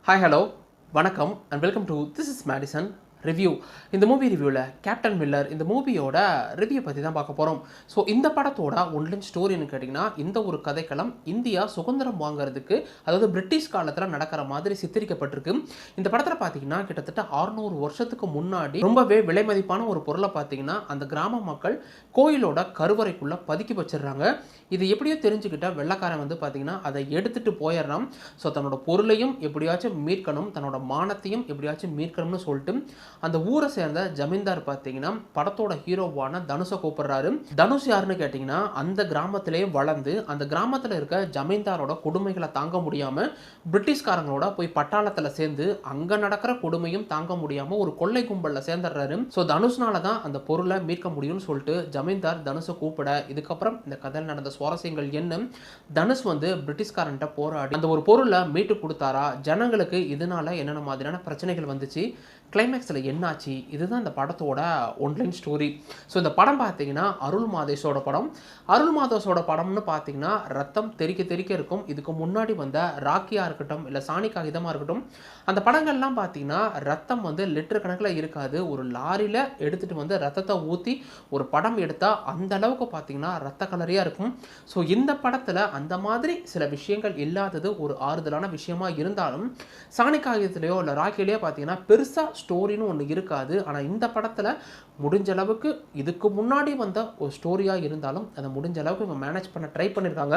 Hi, hello, வணக்கம் and welcome to This is Madison review. இந்த movie ரிவ்யூவில் captain Miller இந்த மூவியோட ரிவ்யூ பற்றி தான் பார்க்க போகிறோம். ஸோ இந்த படத்தோட ஒன்லைன் ஸ்டோரின்னு கேட்டிங்கன்னா, இந்த ஒரு கதைக்களம் இந்தியா சுதந்திரம் வாங்குறதுக்கு, அதாவது பிரிட்டிஷ் காலத்தில் நடக்கிற மாதிரி சித்தரிக்கப்பட்டிருக்கு. இந்த படத்தில் பார்த்தீங்கன்னா கிட்டத்தட்ட 600 வருஷத்துக்கு முன்னாடி ரொம்பவே விலை மதிப்பான ஒரு பொருளை பார்த்தீங்கன்னா அந்த கிராம மக்கள் கோயிலோட கருவறைக்குள்ளே பதுக்கி வச்சிடுறாங்க. இது எப்படியோ தெரிஞ்சுக்கிட்ட வெள்ளைக்காரன் வந்து பார்த்தீங்கன்னா அதை எடுத்துகிட்டு போயிடுறான். ஸோ தன்னோட பொருளையும் எப்படியாச்சும் மீட்கணும், தன்னோட மானத்தையும் எப்படியாச்சும் மீட்கணும்னு சொல்லிட்டு அந்த ஊரை சேர்ந்த ஜமீன்தார் பார்த்தீங்கன்னா படத்தோட ஹீரோவான தனுஷை கூப்பிடுறாரு. தனுஷ் யாருன்னு கேட்டிங்கன்னா, அந்த கிராமத்திலேயே வளர்ந்து அந்த கிராமத்தில் இருக்க ஜமீன்தாரோட கொடுமைகளை தாங்க முடியாமல் பிரிட்டிஷ்காரங்களோட போய் பட்டாளத்தில் சேர்ந்து அங்கே நடக்கிற கொடுமையும் தாங்க முடியாமல் ஒரு கொள்ளை கும்பலில் சேர்ந்துடுறாரு. ஸோ தனுஷ்னால தான் அந்த பொருளை மீட்க முடியும்னு சொல்லிட்டு ஜமீன்தார் தனுஷை கூப்பிட, இதுக்கப்புறம் இந்த கதையில் நடந்த சுவாரஸ்யங்கள் என்ன, தனுஷ் வந்து பிரிட்டிஷ்காரன்ட்ட போராடி அந்த ஒரு பொருளை மீட்டு கொடுத்தாரா, ஜனங்களுக்கு இதனால என்னென்ன மாதிரியான பிரச்சனைகள் வந்துச்சு, கிளைமேக்ஸில் என்னாச்சு, இதுதான் இந்த படத்தோட ஒன்லைன் ஸ்டோரி. ஸோ இந்த படம் பார்த்தீங்கன்னா அருள் மாதேஷோட படம். அருள் மாதேஷோட படம்னு பார்த்தீங்கன்னா ரத்தம் தெறிக்க தெறிக்க இருக்கும். இதுக்கு முன்னாடி வந்த ராக்கியாக இருக்கட்டும், இல்லை சாணி காகிதமாக இருக்கட்டும், அந்த படங்கள்லாம் பார்த்தீங்கன்னா ரத்தம் வந்து லிட்டர் கணக்கில் இருக்காது. ஒரு லாரியில் எடுத்துகிட்டு வந்து ரத்தத்தை ஊற்றி ஒரு படம் எடுத்தால் அந்த அளவுக்கு பார்த்தீங்கன்னா ரத்த கலரியாக இருக்கும். ஸோ இந்த படத்தில் அந்த மாதிரி சில விஷயங்கள் இல்லாதது ஒரு ஆறுதலான விஷயமா இருந்தாலும், சாணி காகிதத்திலேயோ இல்லை ராக்கிலேயோ பார்த்தீங்கன்னா பெருசாக ஸ்டோரின்னு ஒன்று இருக்காது. ஆனால் இந்த படத்தில் முடிஞ்ச அளவுக்கு இதுக்கு முன்னாடி வந்த ஒரு ஸ்டோரியாக இருந்தாலும் அதை முடிஞ்ச அளவுக்கு இவங்க மேனேஜ் பண்ண ட்ரை பண்ணியிருக்காங்க.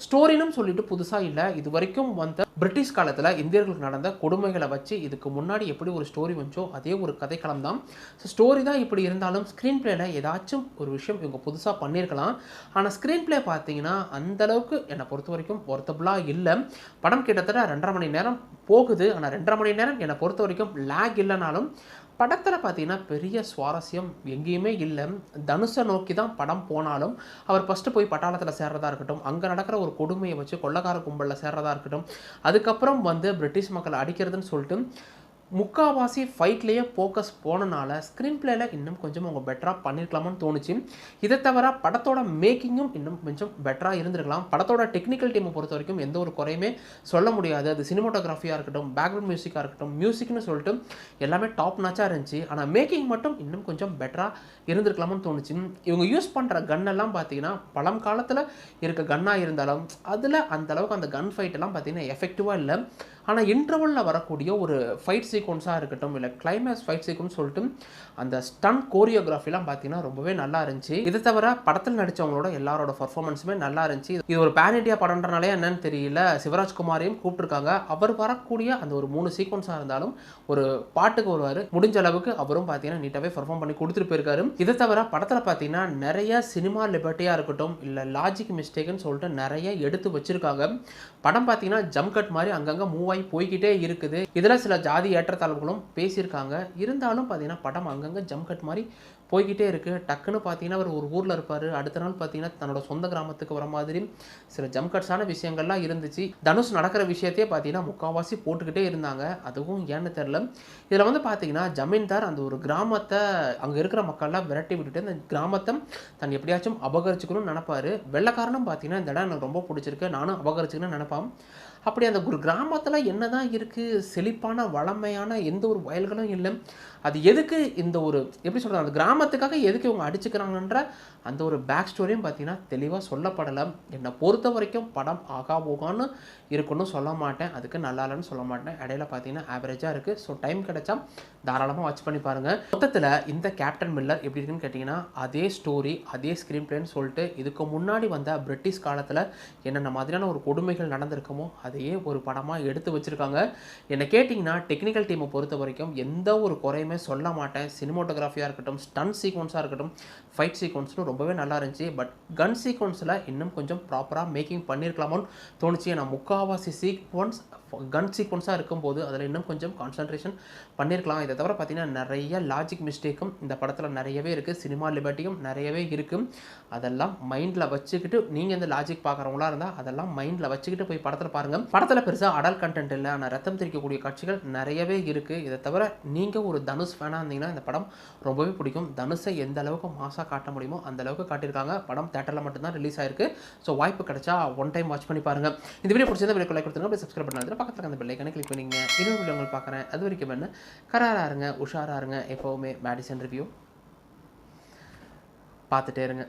ஸ்டோரினும் சொல்லிட்டு புதுசாக இல்லை, இது வரைக்கும் வந்த பிரிட்டிஷ் காலத்தில் இந்தியர்களுக்கு நடந்த கொடுமைகளை வச்சு இதுக்கு முன்னாடி எப்படி ஒரு ஸ்டோரி வந்துச்சோ அதே ஒரு கதைக்களம் தான். ஸோ ஸ்டோரி தான் இப்படி இருந்தாலும் ஸ்க்ரீன் பிளேல ஏதாச்சும் ஒரு விஷயம் இவங்க புதுசாக பண்ணியிருக்கலாம். ஆனால் ஸ்க்ரீன் பிளே பார்த்தீங்கன்னா அந்தளவுக்கு என்னை பொறுத்த வரைக்கும் ஒர்த்தபுளாக இல்லை. படம் கிட்டத்தட்ட 2.5 மணி நேரம் போகுது. ஆனால் 2.5 மணி நேரம் என்னை பொறுத்த வரைக்கும் லேக் இல்லைனாலும் படத்தில் பார்த்தீங்கன்னா பெரிய சுவாரஸ்யம் எங்கேயுமே இல்லை. தனுஷை நோக்கி தான் படம் போனாலும் அவர் ஃபஸ்ட்டு போய் பட்டாளத்தில் சேர்றதா இருக்கட்டும், அங்கே நடக்கிற ஒரு கொடுமையை வச்சு கொள்ளைக்கார கும்பலில் சேர்றதா இருக்கட்டும், அதுக்கப்புறம் வந்து பிரிட்டிஷ் மக்களை அடிக்கிறதுன்னு சொல்லிட்டு முக்கால்வாசி ஃபைட்லேயே ஃபோக்கஸ் போனனால ஸ்க்ரீன் பிளேல இன்னும் கொஞ்சம் அவங்க பெட்டராக பண்ணியிருக்கலாமான்னு தோணுச்சு. இதை தவிர படத்தோட மேக்கிங்கும் இன்னும் கொஞ்சம் பெட்டராக இருந்திருக்கலாம். படத்தோட டெக்னிக்கல் டீமை பொறுத்த வரைக்கும் எந்த ஒரு குறையுமே சொல்ல முடியாது. அது சினிமோட்டோகிராஃபியாக இருக்கட்டும், பேக்ரவுண்ட் மியூசிக்காக இருக்கட்டும், மியூசிக்னு சொல்லிட்டு எல்லாமே டாப் நாச்சாக இருந்துச்சு. ஆனால் மேக்கிங் மட்டும் இன்னும் கொஞ்சம் பெட்டராக இருந்திருக்கலாமான்னு தோணுச்சு. இவங்க யூஸ் பண்ணுற கன்னெல்லாம் பார்த்தீங்கன்னா பழம் காலத்தில் இருக்க கன்னாக இருந்தாலும் அதில் அந்தளவுக்கு அந்த கன் ஃபைட்டெல்லாம் பார்த்தீங்கன்னா எஃபெக்டிவாக இல்லை. ஆனால் இன்டர்வலில் வரக்கூடிய ஒரு ஃபைட் சீக்வன்ஸாக இருக்கட்டும், இல்லை கிளைமேக்ஸ் ஃபைட் சீக்வன்ஸ் சொல்லிட்டு அந்த ஸ்டன் கோரியோகிராஃபிலாம் பார்த்தீங்கன்னா ரொம்பவே நல்லா இருந்துச்சு. இதை தவிர படத்தில் நடித்தவங்களோட எல்லாரோட பர்ஃபார்மன்ஸுமே நல்லா இருந்துச்சு. இது ஒரு பேன் இண்டியா படம்ன்றனாலே என்னன்னு தெரியல, சிவராஜ்குமாரையும் கூப்பிட்டுருக்காங்க. அவர் வரக்கூடிய அந்த ஒரு 3 சீக்வன்ஸாக இருந்தாலும் ஒரு பாட்டுக்கு வருவார். முடிஞ்ச அளவுக்கு அவரும் பார்த்தீங்கன்னா நீட்டாகவே பர்ஃபார்ம் பண்ணி கொடுத்துட்டு போயிருக்காரு. இதை தவிர படத்தில் பார்த்தீங்கன்னா நிறைய சினிமா லிபர்ட்டியாக இருக்கட்டும், இல்லை லாஜிக் மிஸ்டேக்குன்னு சொல்லிட்டு நிறைய எடுத்து வச்சிருக்காங்க. படம் பார்த்தீங்கன்னா ஜம்ப் கட் மாதிரி அங்கங்கே மூவ் ஆகி போய்கிட்டே இருக்குது. இதில் சில ஜாதி ஏற்றத்தாழ்வுகளும் பேசியிருக்காங்க. இருந்தாலும் பார்த்தீங்கன்னா படம் அங்கங்கே ஜம்ப் கட் மாதிரி போய்கிட்டே இருக்குது. டக்குன்னு பார்த்தீங்கன்னா அவர் ஒரு ஊரில் இருப்பார், அடுத்த நாள் பார்த்தீங்கன்னா தன்னோட சொந்த கிராமத்துக்கு வர மாதிரி சில ஜம்ப் கட்ஸான விஷயங்கள்லாம் இருந்துச்சு. தனுஷ் நடக்கிற விஷயத்தையே பார்த்தீங்கன்னா முக்கால்வாசி போட்டுக்கிட்டே இருந்தாங்க. அதுவும் ஏன்னு தெரில. இதில் வந்து பார்த்தீங்கன்னா ஜமீன்தார் அந்த ஒரு கிராமத்தை அங்கே இருக்கிற மக்கள்லாம் விரட்டி விட்டுட்டு அந்த கிராமத்தை தன் எப்படியாச்சும் அபகரிச்சுக்கணும்னு நினைப்பார். வெள்ளைக்காரனும் பார்த்தீங்கன்னா இந்த இடம் எனக்கு ரொம்ப பிடிச்சிருக்கு, நானும் அபகரிச்சுக்கணும்னு நினைப்பான். அப்படி அந்த ஒரு கிராமத்தில் என்ன தான் இருக்குது, செழிப்பான வளமையான எந்த ஒரு வயல்களும் இல்லை. அது எதுக்கு இந்த ஒரு எப்படி சொல்கிறது, அந்த கிராமத்துக்காக எதுக்கு இவங்க அடிச்சுக்கிறாங்கன்ற அந்த ஒரு பேக் ஸ்டோரியும் பார்த்தீங்கன்னா தெளிவாக சொல்லப்படலை. என்னை பொறுத்த வரைக்கும் படம் ஆகா போகான்னு இருக்குன்னு சொல்ல மாட்டேன், அதுக்கு நல்லா இல்லைன்னு சொல்ல மாட்டேன். இடையில பார்த்தீங்கன்னா ஆவரேஜாக இருக்குது. ஸோ டைம் கிடைச்சா தாராளமாக வாட்ச் பண்ணி பாருங்கள். மொத்தத்தில் இந்த கேப்டன் மில்லர் எப்படி இருக்குன்னு கேட்டிங்கன்னா, அதே ஸ்டோரி அதே ஸ்க்ரீன் பிளேன்னு சொல்லிட்டு இதுக்கு முன்னாடி வந்த பிரிட்டிஷ் காலத்தில் என்னென்ன மாதிரியான ஒரு கொடுமைகள் நடந்திருக்குமோ அதையே ஒரு படமாக எடுத்து வச்சுருக்காங்க. என்னை கேட்டிங்கன்னா டெக்னிக்கல் டீமை பொறுத்த வரைக்கும் எந்த ஒரு குறையுமே சொல்ல மாட்டேன். சினிமோட்டோகிராஃபியாக இருக்கட்டும், ஸ்டன் சீக்வன்ஸாக இருக்கட்டும், ஃபைட் சீக்வன்ஸ்னு ரொம்பவே நல்லா இருந்துச்சு. பட் கன் சீக்வன்ஸில் இன்னும் கொஞ்சம் ப்ராப்பராக மேக்கிங் பண்ணியிருக்கலாமோன்னு தோணுச்சு. நான் முக்கால்வாசி சீக்வன்ஸ் கன் சீக்வன்ஸாக இருக்கும்போது அதில் இன்னும் கொஞ்சம் கான்சன்ட்ரேஷன் பண்ணியிருக்கலாம். இதை தவிர பார்த்தீங்கன்னா நிறைய லாஜிக் மிஸ்டேக்கும் இந்த படத்தில் நிறையவே இருக்குது, சினிமா லிபர்ட்டியும் நிறையவே இருக்குது. அதெல்லாம் மைண்டில் வச்சுக்கிட்டு நீங்கள் இந்த லாஜிக் பார்க்குறவங்களா இருந்தால் அதெல்லாம் மைண்டில் வச்சுக்கிட்டு போய் படத்தில் பாருங்கள். படத்தில் பெருசாக அடல் கண்டென்ட் இல்லை, ஆனால் ரத்தம் தெரிக்கக்கூடிய காட்சிகள் நிறையவே இருக்குது. இதை தவிர நீங்கள் ஒரு தனுஷ் ஃபேனாக இருந்தீங்கன்னா இந்த படம் ரொம்பவே பிடிக்கும். தனுஷை எந்த அளவுக்கு மாசாக காட்ட முடியுமோ அந்த அளவுக்கு காட்டியிருக்காங்க. படம் தேட்டரில் மட்டும்தான் ரிலீஸ் ஆயிருக்கு. ஸோ வாய்ப்பு கிடைச்சா ஒன் டைம் வாட்ச் பண்ணி பாருங்கள். இந்த வீடியோ பிடிச்சிருந்தா வீடியோ லைக் கொடுத்துருங்க, சப்ஸ்கிரைப் பண்ணுங்க. பண்ணிட்டு பக்கத்தில் அந்த பெல்லைக்கான கிளிக் பண்ணிங்க. இன்னொரு வீடியோ உங்களுக்கு பார்க்குறேன். அது வரைக்கும் என்ன கராராக இருங்க, உஷாராக இருங்க. எப்போவுமே மேடிசன் ரிவ்யூ பார்த்துட்டே இருங்க.